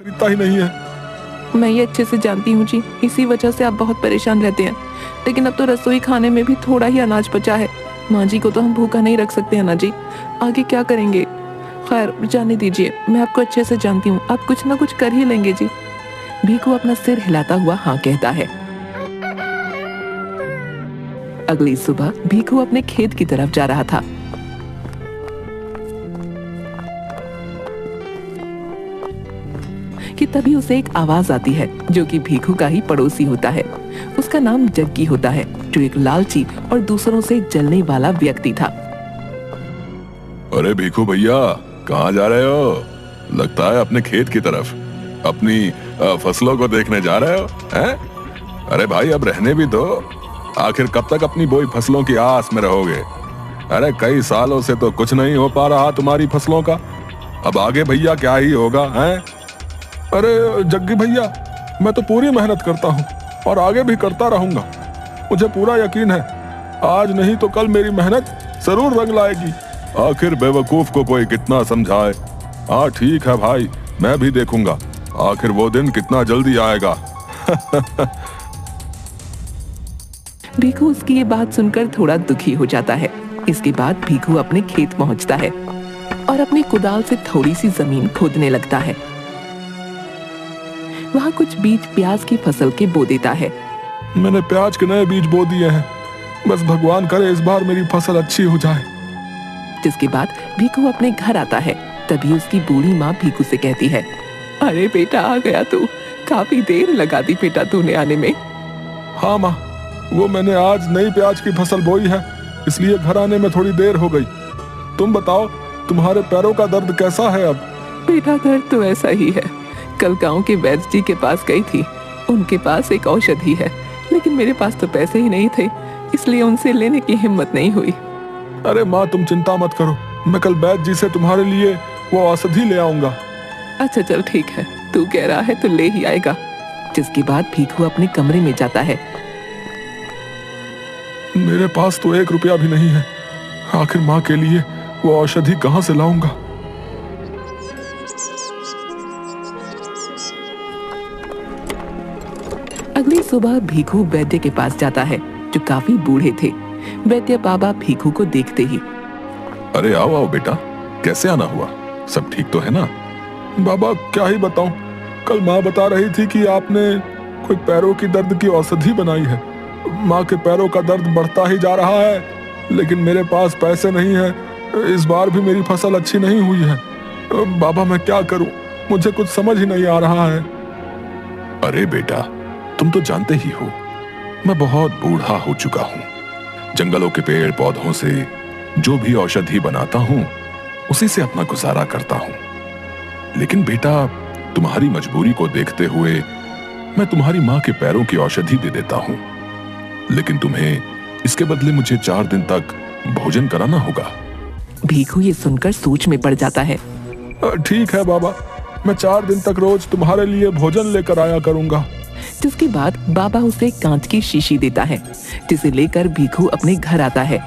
खरीदता ही नहीं है। मैं ये अच्छे से जानती हूँ जी, इसी वजह से आप बहुत परेशान रहते हैं। लेकिन अब तो रसोई खाने में भी थोड़ा ही अनाज बचा है। माँ जी को तो हम भूखा नहीं रख सकते हैं ना जी, आगे क्या करेंगे। खैर जाने दीजिए, मैं आपको अच्छे से जानती हूँ, आप कुछ ना कुछ कर ही लेंगे जी। भीखू अपना सिर हिलाता हुआ हाँ कहता है। अगली सुबह भीखू अपने खेत की तरफ जा रहा था। कि तभी उसे एक आवाज आती है जो कि भीखू का ही पड़ोसी होता है। उसका नाम जग्गी होता है, जो एक लालची और दूसरों से जलने वाला व्यक्ति था। अरे भीखू भैया, कहाँ जा रहे हो? लगता है अपने खेत की तरफ, अपनी फसलों को देखने जा रहे हो हैं? अरे भाई अब रहने भी दो, आखिर कब तक अपनी बोई फसलों की आस में रहोगे? अरे कई सालों से तो कुछ नहीं हो पा रहा तुम्हारी फसलों का, अब आगे भैया क्या ही होगा हैं? अरे जग्गी भैया, मैं तो पूरी मेहनत करता हूँ और आगे भी करता रहूंगा। मुझे पूरा यकीन है आज नहीं तो कल मेरी मेहनत जरूर रंग लाएगी। आखिर बेवकूफ को कोई कितना समझाए। हाँ ठीक है भाई, मैं भी देखूंगा आखिर वो दिन कितना जल्दी आएगा। भीखू उसकी ये बात सुनकर थोड़ा दुखी हो जाता है। इसके बाद भीखू अपने खेत पहुंचता है और अपनी कुदाल से थोड़ी सी जमीन खोदने लगता है। वहाँ कुछ बीज प्याज की फसल के बो देता है। मैंने प्याज के नए बीज बो दिए हैं, बस भगवान करे इस बार मेरी फसल अच्छी हो जाए। जिसके बाद भीखू अपने घर आता है। तभी उसकी बूढ़ी माँ भीखू से कहती है, अरे बेटा आ गया तू, काफी देर लगा दी बेटा तूने आने में। हाँ माँ, वो मैंने आज नई प्याज की फसल बोई है, इसलिए घर आने में थोड़ी देर हो गई। तुम बताओ तुम्हारे पैरों का दर्द कैसा है अब? बेटा दर्द तो ऐसा ही है, कल गांव के वैद्य जी के पास गई थी, उनके पास एक औषधि है, लेकिन मेरे पास तो पैसे ही नहीं थे, इसलिए उनसे लेने की हिम्मत नहीं हुई। अरे माँ तुम चिंता मत करो, मैं कल वैद्य जी से तुम्हारे लिए वो औषधि ले आऊंगा। अच्छा चल ठीक है, तू कह रहा है तो ले ही आएगा। जिसके बाद भीखू अपने कमरे में जाता है। मेरे पास तो 1 रुपया भी नहीं है, आखिर माँ के लिए वो औषधि कहाँ से लाऊंगा? अगली सुबह भीखू वैद्य के पास जाता है, जो काफी बूढ़े थे। वैद्य बाबा भीखू को देखते ही, अरे आओ आओ बेटा, कैसे आना हुआ? सब ठीक तो है ना? बाबा क्या ही बताऊं, कल माँ बता रही थी कि आपने कोई पैरों की दर्द की औषधि बनाई है। माँ के पैरों का दर्द बढ़ता ही जा रहा है, लेकिन मेरे पास पैसे नहीं है। इस बार भी मेरी फसल अच्छी नहीं हुई है। बाबा मैं क्या करूं, मुझे कुछ समझ ही नहीं आ रहा है। अरे बेटा तुम तो जानते ही हो, मैं बहुत बूढ़ा हो चुका हूँ। जंगलों के पेड़ पौधों से जो भी औषधि बनाता हूँ उसी से अपना गुजारा करता हूँ। लेकिन बेटा तुम्हारी मजबूरी को देखते हुए मैं तुम्हारी माँ के पैरों की औषधि दे देता हूँ, लेकिन तुम्हें इसके बदले मुझे 4 दिन तक भोजन कराना होगा। भीखू ये सुनकर सोच में पड़ जाता है। ठीक है बाबा, मैं 4 दिन तक रोज तुम्हारे लिए भोजन लेकर आया करूंगा। जिसके बाद बाबा उसे कांच की शीशी देता है, जिसे लेकर भीखू अपने घर आता है।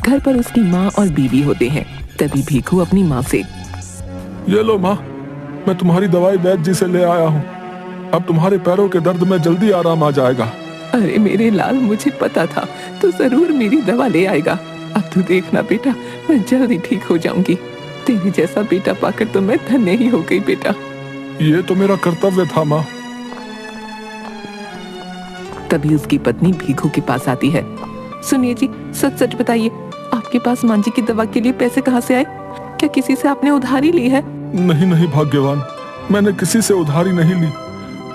घर पर उसकी माँ और बीवी होते हैं। तभी भीखू अपनी माँ से, ये लो माँ, मैं तुम्हारी दवाई वैद्य जी से ले आया हूँ, अब तुम्हारे पैरों के दर्द में जल्दी आराम आ जाएगा। अरे मेरे लाल, मुझे पता था तो जरूर मेरी दवा ले आएगा। अब तू देखना बेटा, मैं जल्दी ठीक हो जाऊंगी। तेरे जैसा बेटा पाकर तो मैं धन्य ही हो गई बेटा। ये तो मेरा कर्तव्य था माँ। तभी उसकी पत्नी भीखू के पास आती है। सुनिए जी, सच सच बताइए, आपके पास मांझी की दवा के लिए पैसे कहाँ से आए? क्या किसी से आपने उधारी ली है? नहीं नहीं भाग्यवान, मैंने किसी से उधारी नहीं ली।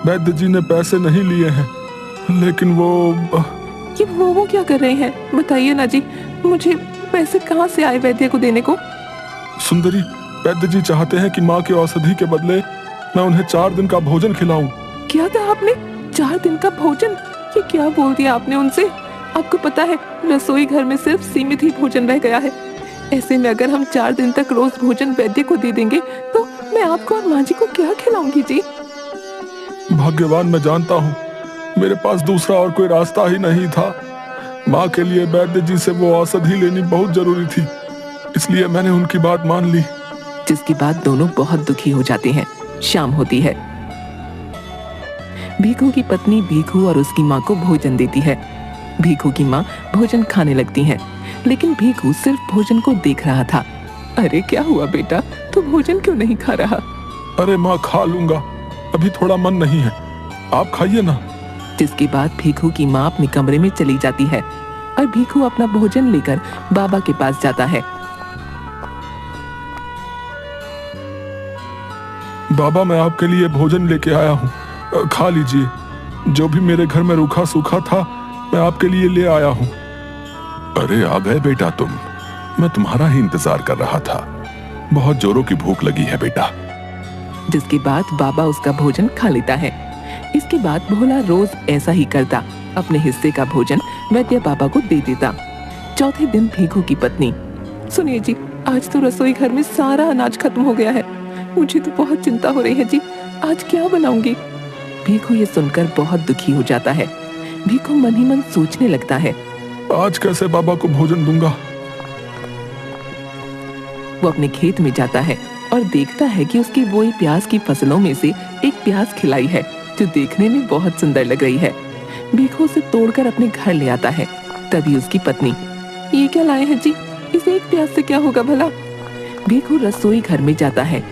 वैद्य जी ने पैसे नहीं लिए हैं, लेकिन वो क्या कर रहे हैं? बताइए ना जी, मुझे पैसे कहाँ से आए वैद्य को देने को? सुंदरी, वैद्य जी चाहते हैं कि माँ की औषधि के बदले मैं उन्हें 4 दिन का भोजन खिलाऊं। क्या कहा आपने? 4 दिन का भोजन? ये क्या बोल दिया आपने उनसे? आपको पता है रसोई घर में सिर्फ सीमित ही भोजन रह गया है। ऐसे में अगर हम 4 दिन तक रोज भोजन वैद्य को दे देंगे तो मैं आपको और माँ जी को क्या खिलाऊंगी जी? भाग्यवान, मैं जानता हूँ मेरे पास दूसरा और कोई रास्ता ही नहीं था। माँ के लिए वैद्य जी से वो औषधि लेनी बहुत जरूरी थी, इसलिए मैंने उनकी बात मान ली। जिसके बाद दोनों बहुत दुखी हो जाते हैं। शाम होती है। भीखू की पत्नी भीखू और उसकी माँ को भोजन देती है। भीखू की माँ भोजन खाने लगती हैं, लेकिन भीखू सिर्फ भोजन को देख रहा था। अरे क्या हुआ बेटा, तू भोजन क्यों नहीं खा रहा? अरे माँ, खा लूंगा, अभी थोड़ा मन नहीं है, आप खाइए ना। जिसके बाद भीखू की माँ अपने कमरे में चली जाती है और भीखू अपना भोजन लेकर बाबा के पास जाता है। बाबा, मैं आपके लिए भोजन लेके आया हूँ, खा लीजिए। जो भी मेरे घर में रूखा सूखा था मैं आपके लिए ले आया हूँ। अरे आ गए बेटा तुम, मैं तुम्हारा ही इंतजार कर रहा था। बहुत जोरों की भूख लगी है बेटा। जिसके बाद बाबा उसका भोजन खा लेता है। इसके बाद भोला रोज ऐसा ही करता, अपने हिस्से का भोजन वैद्य बाबा को दे देता। चौथे दिन भीखू की पत्नी, सुनिए जी, आज तो रसोई घर में सारा अनाज खत्म हो गया है, मुझे तो बहुत चिंता हो रही है जी, आज क्या बनाऊंगी? भीखू ये सुनकर बहुत दुखी हो जाता है। भीखू मन ही मन सोचने लगता है, आज कैसे बाबा को भोजन दूंगा? वो अपने खेत में जाता है और देखता है कि उसकी बोई प्याज की फसलों में से एक प्याज खिलाई है, जो देखने में बहुत सुंदर लग रही है। भीखू उसे तोड़कर अपने घर ले आता है। तभी उसकी पत्नी, ये क्या लाए हैं जी, इसे एक प्याज से क्या होगा भला? भीखू रसोई घर में जाता है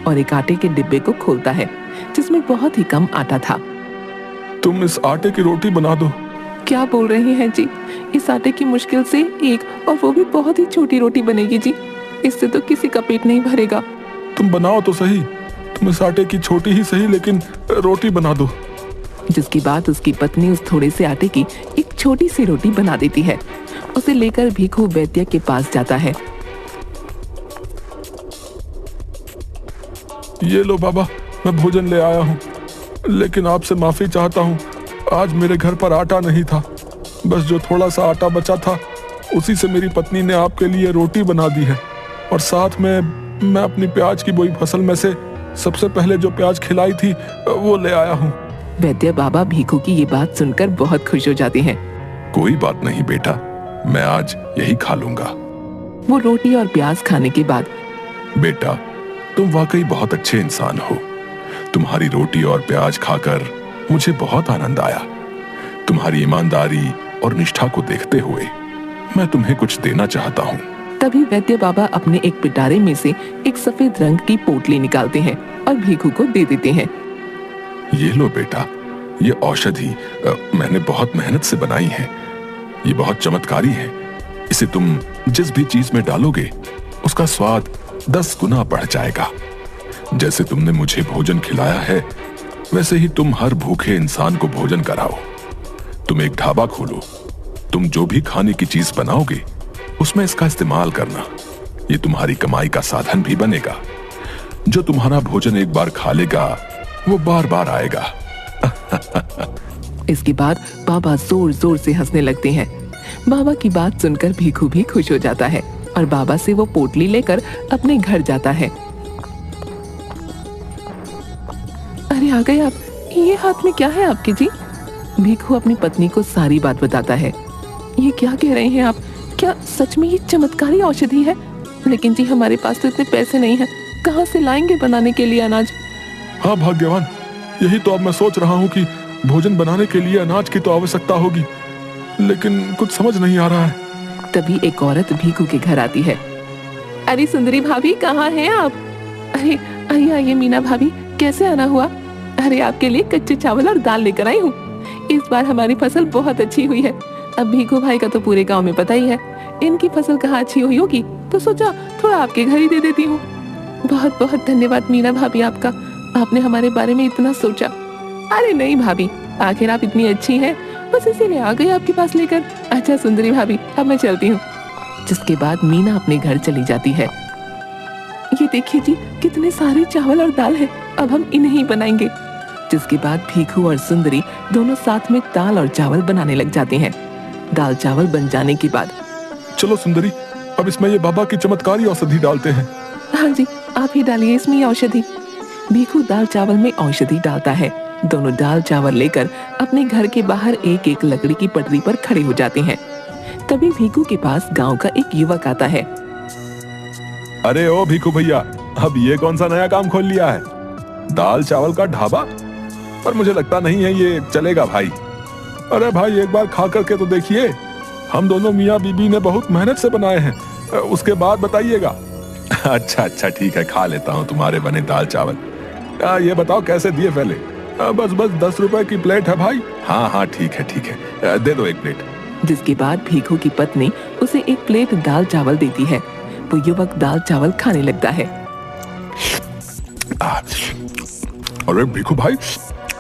और एक आटे के डिब्बे को खोलता है, जिसमें बहुत ही कम आटा था। तुम इस आटे की रोटी बना दो। क्या बोल रहे हैं जी, इस आटे की मुश्किल से एक, और वो भी बहुत ही छोटी रोटी बनेगी जी, इससे तो किसी का पेट नहीं भरेगा। तुम बनाओ तो सही, तुम इस आटे की छोटी ही सही लेकिन रोटी बना दो। जिसकी बात उसकी पत्नी उस थोड़े से आटे की एक छोटी सी रोटी बना देती है। उसे लेकर भीखू वैद्य के पास जाता है। ये लो बाबा, मैं भोजन ले आया हूँ, लेकिन आपसे माफी चाहता हूँ, आज मेरे घर पर आटा नहीं था। बस जो थोड़ा सा आटा बचा था उसी से मेरी पत्नी ने आपके लिए रोटी बना दी है, और साथ में मैं अपनी प्याज की बोई फसल में से सबसे पहले जो प्याज खिलाई थी वो ले आया हूँ। वैद्य बाबा भीखू की ये बात सुनकर बहुत खुश हो जाते हैं। कोई बात नहीं बेटा, मैं आज यही खा लूंगा। वो रोटी और प्याज खाने के बाद, बेटा तुम वाकई बहुत अच्छे इंसान हो। तुम्हारी रोटी और प्याज खाकर मुझे बहुत आनंद आया। तुम्हारी ईमानदारी और निष्ठा को देखते हुए मैं तुम्हें कुछ देना चाहता हूँ। तभी वैद्य बाबा अपने एक पिटारे में से एक सफेद रंग की पोटली निकालते हैं और भीखू को दे देते हैं। ये लो बेटा, ये औषधि मैंने बहुत मेहनत से बनाई है। ये बहुत चमत्कारी है। इसे तुम जिस भी चीज में डालोगे उसका स्वाद 10 गुना बढ़ जाएगा। जैसे तुमने मुझे भोजन खिलाया है, वैसे ही तुम हर भूखे इंसान को भोजन कराओ। तुम एक ढाबा खोलो, तुम जो भी खाने की चीज बनाओगे उसमें इसका इस्तेमाल करना। ये तुम्हारी कमाई का साधन भी बनेगा। जो तुम्हारा भोजन एक बार खा लेगा वो बार बार आएगा। इसके बाद बाबा जोर जोर से हंसने लगते हैं। बाबा की बात सुनकर भीखू भी खुश हो जाता है और बाबा से वो पोटली लेकर अपने घर जाता है। अरे आ गए आप, ये हाथ में क्या है आपके जी? भीखू अपनी पत्नी को सारी बात बताता है। ये क्या कह रहे हैं आप? क्या सच में ये चमत्कारी औषधि है? लेकिन जी हमारे पास तो इतने पैसे नहीं हैं, कहाँ से लाएंगे बनाने के लिए अनाज? हाँ भाग्यवान, यही तो अब मैं सोच रहा हूँ कि भोजन बनाने के लिए अनाज की तो आवश्यकता होगी, लेकिन कुछ समझ नहीं आ रहा है। तभी एक औरत भीखू के घर आती है। अरे सुंदरी भाभी, कहाँ हैं आप? अरे आइए आइए मीना भाभी, कैसे आना हुआ? अरे आपके लिए कच्चे चावल और दाल लेकर आई हूँ। इस बार हमारी फसल बहुत अच्छी हुई है। अब भीखू भाई का तो पूरे गांव में पता ही है, इनकी फसल कहाँ अच्छी हुई होगी, तो सोचा थोड़ा आपके घर ही दे देती हूँ। बहुत बहुत धन्यवाद मीना भाभी आपका, आपने हमारे बारे में इतना सोचा। अरे नहीं भाभी, आखिर आप इतनी अच्छी हैं, बस इसीलिए आ गई आपके पास लेकर। अच्छा सुंदरी भाभी, अब मैं चलती हूँ। जिसके बाद मीना अपने घर चली जाती है। ये देखिए जी, कितने सारे चावल और दाल है, अब हम इन्हें ही बनाएंगे। जिसके बाद भीखू और सुंदरी दोनों साथ में दाल और चावल बनाने लग जाते हैं। दाल चावल बन जाने के बाद, चलो सुंदरी, अब इसमें ये बाबा की चमत्कारी औषधि डालते हैं। हाँ जी, आप ही डालिए इसमें ये औषधि। भीखू दाल चावल में औषधि डालता है। दोनों दाल चावल लेकर अपने घर के बाहर एक एक लकड़ी की पटरी पर खड़े हो जाते हैं। तभी भीखू के पास गांव का एक युवक आता है। अरे ओ भीखू भैया, अब ये कौन सा नया काम खोल लिया है? दाल चावल का ढाबा? पर मुझे लगता नहीं है ये चलेगा भाई। अरे भाई एक बार खा करके तो देखिए। हम दोनों मियाँ बीबी ने बहुत मेहनत से बनाए हैं, उसके बाद बताइएगा। अच्छा अच्छा ठीक है, खा लेता हूँ तुम्हारे बने दाल चावल। ये बताओ कैसे दिए पहले? बस 10 रुपए की प्लेट है भाई। हाँ हाँ ठीक है, दे दो एक प्लेट। जिसके बाद भीखू की पत्नी उसे एक प्लेट दाल चावल देती है। वो युवक दाल चावल खाने लगता है। अरे भीखू भाई,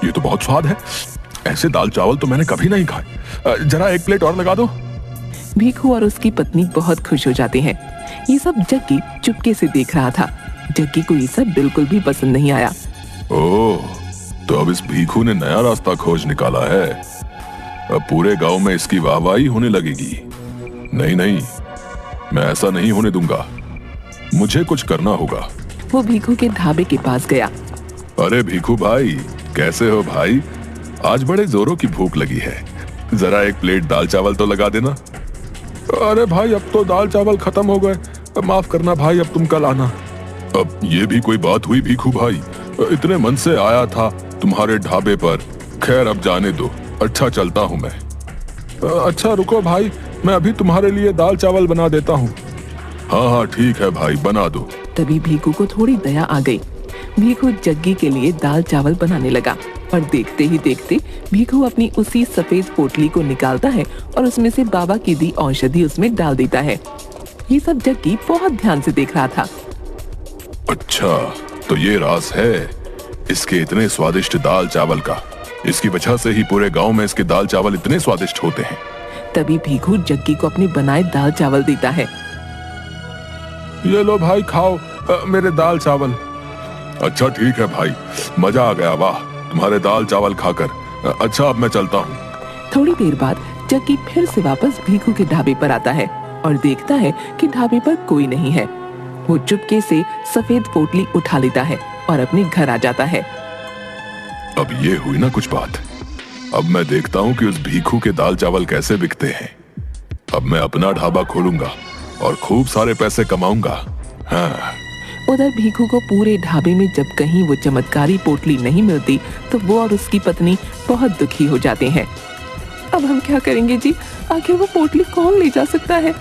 ये तो बहुत स्वाद है। ऐसे दाल चावल तो मैंने कभी नहीं खाए। जरा एक प्लेट और लगा दो। भीखू और उसकी पत्नी बहुत खुश हो जाते हैं। ये सब जग्गी चुपके से देख रहा था। जग्गी को ये सब बिल्कुल भी पसंद नहीं आया। ओह, तो अब इस भीखू ने नया रास्ता खोज निकाला है। अब पूरे गांव में इसकी वाहवाही होने लगेगी। नहीं, मैं ऐसा नहीं होने दूंगा। मुझे कुछ करना होगा। वो भीखू के ढाबे के पास गया। अरे भीखू भाई, कैसे हो भाई? आज बड़े जोरों की भूख लगी है, जरा एक प्लेट दाल चावल तो लगा देना। अरे भाई अब तो दाल चावल खत्म हो गए, माफ करना भाई, अब तुम कल आना। अब ये भी कोई बात हुई भीखू भाई? इतने मन से आया था तुम्हारे ढाबे पर। खैर अब जाने दो, अच्छा चलता हूँ मैं। अच्छा रुको भाई, मैं अभी तुम्हारे लिए दाल चावल बना देता हूँ। हाँ ठीक है भाई, बना दो। तभी भीखू को थोड़ी दया आ गई। भीखू जग्गी के लिए दाल चावल बनाने लगा और देखते ही देखते भीखू अपनी उसी सफेद पोटली को निकालता है और उसमें से बाबा की दी औषधि उसमें डाल देता है। ये सब जग्गी बहुत ध्यान से देख रहा था। अच्छा, तो ये राज है इसके इतने स्वादिष्ट दाल चावल का। इसकी वजह से ही पूरे गांव में इसके दाल चावल इतने स्वादिष्ट होते हैं। तभी भीखू जग्गी को अपने बनाए दाल चावल देता है। ये लो भाई, खाओ मेरे दाल चावल। अच्छा ठीक है भाई, मजा आ गया, वाह तुम्हारे दाल चावल खाकर। अच्छा अब मैं चलता हूँ। थोड़ी देर बाद जग्गी फिर से वापस भीखू के ढाबे पर आता है और देखता है कि ढाबे पर कोई नहीं है। वो चुपके से सफेद पोटली उठा लेता है और अपने घर आ जाता है। अब ये हुई ना कुछ बात। अब मैं देखता हूँ कि उस भीखू के दाल चावल कैसे बिकते हैं। अब मैं अपना ढाबा खोलूंगा और खूब सारे पैसे कमाऊंगा। हाँ। उधर भीखू को पूरे ढाबे में जब कहीं वो चमत्कारी पोटली नहीं मिलती तो वो और उसकी पत्नी बहुत दुखी हो जाते हैं। अब हम क्या करेंगे जी? आखिर वो पोटली कौन ले जा सकता है?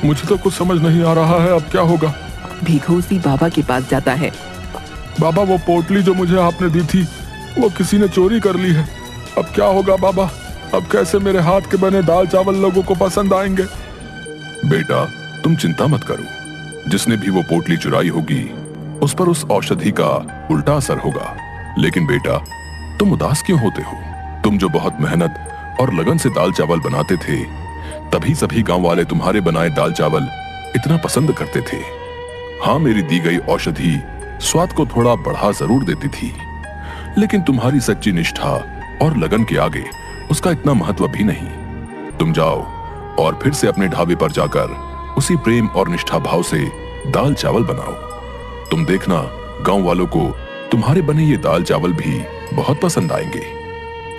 मुझे तो कुछ समझ नहीं आ रहा है, अब क्या होगा? भीखू उसी बाबा के पास जाता है। बाबा वो पोटली जो मुझे आपने दी थी वो किसी ने चोरी कर ली है। अब क्या होगा बाबा? अब कैसे मेरे हाथ के बने दाल चावल लोगों को पसंद आएंगे? बेटा तुम चिंता मत करो, जिसने भी वो पोटली चुराई होगी उस पर उस औषधि का उल्टा असर होगा। लेकिन बेटा तुम उदास क्यों होते हो? तुम जो बहुत मेहनत और लगन से दाल चावल बनाते थे, तभी सभी गांव वाले तुम्हारे बनाए दाल चावल इतना पसंद करते थे। हाँ, मेरी दी गई औषधि स्वाद को थोड़ा बढ़ा जरूर देती थी, लेकिन तुम्हारी सच्ची निष्ठा और लगन के आगे उसका इतना महत्व भी नहीं। तुम जाओ और फिर से अपने ढाबे पर जाकर उसी प्रेम और निष्ठा भाव से दाल चावल बनाओ। तुम देखना गांव वालों को तुम्हारे बने ये दाल चावल भी बहुत पसंद आएंगे।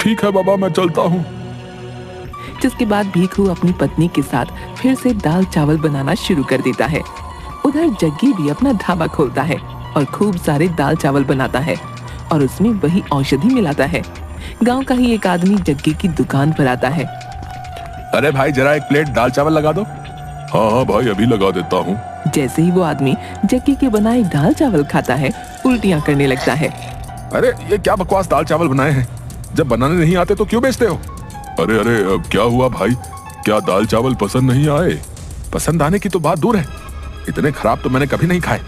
ठीक है बाबा, मैं चलता हूँ। जिसके बाद भीखू अपनी पत्नी के साथ फिर से दाल चावल बनाना शुरू कर देता है। उधर जग्गी भी अपना ढाबा खोलता है और खूब सारे दाल चावल बनाता है और उसमें वही औषधि मिलाता है। गांव का ही एक आदमी जग्गी की दुकान पर आता है। अरे भाई जरा एक प्लेट दाल चावल लगा दो। हाँ भाई अभी लगा देता हूँ। जैसे ही वो आदमी जग्गी के बनाए दाल चावल खाता है, उल्टियां करने लगता है। अरे ये क्या बकवास दाल चावल बनाए हैं? जब बनाने नहीं आते तो क्यों बेचते हो? अरे क्या हुआ भाई? क्या दाल चावल पसंद नहीं आए? पसंद आने की तो बात दूर है, इतने खराब तो मैंने कभी नहीं खाए।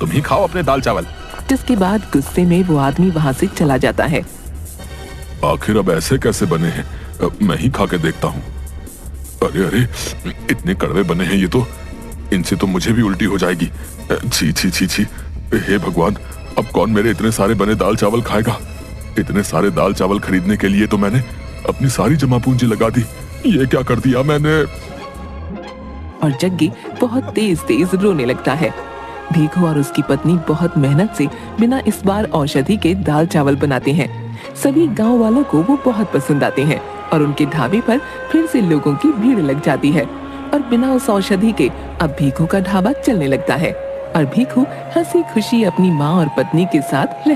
तुम ही खाओ अपने दाल चावल। जिसके बाद गुस्से में वो आदमी वहाँ से चला जाता है। आखिर अब ऐसे कैसे बने हैं? मैं ही खा के देखता हूँ। अरे इतने कड़वे बने हैं ये तो, इनसे तो मुझे भी उल्टी हो जाएगी। छी छी छी छी, हे भगवान, अब कौन मेरे इतने सारे बने दाल चावल खाएगा? इतने सारे दाल चावल खरीदने के लिए तो मैंने अपनी सारी जमा पूंजी लगा दी। ये क्या कर दिया मैंने? और जग्गी बहुत तेज तेज रोने लगता है। भीखू और उसकी पत्नी बहुत मेहनत से बिना इस बार औषधि के दाल चावल बनाते हैं। सभी गांव वालों को वो बहुत पसंद आते हैं और उनके ढाबे पर फिर से लोगों की भीड़ लग जाती है और बिना उस औषधि के अब भीखू का ढाबा चलने लगता है। और भीखू हंसी खुशी अपनी माँ और पत्नी के साथ रहने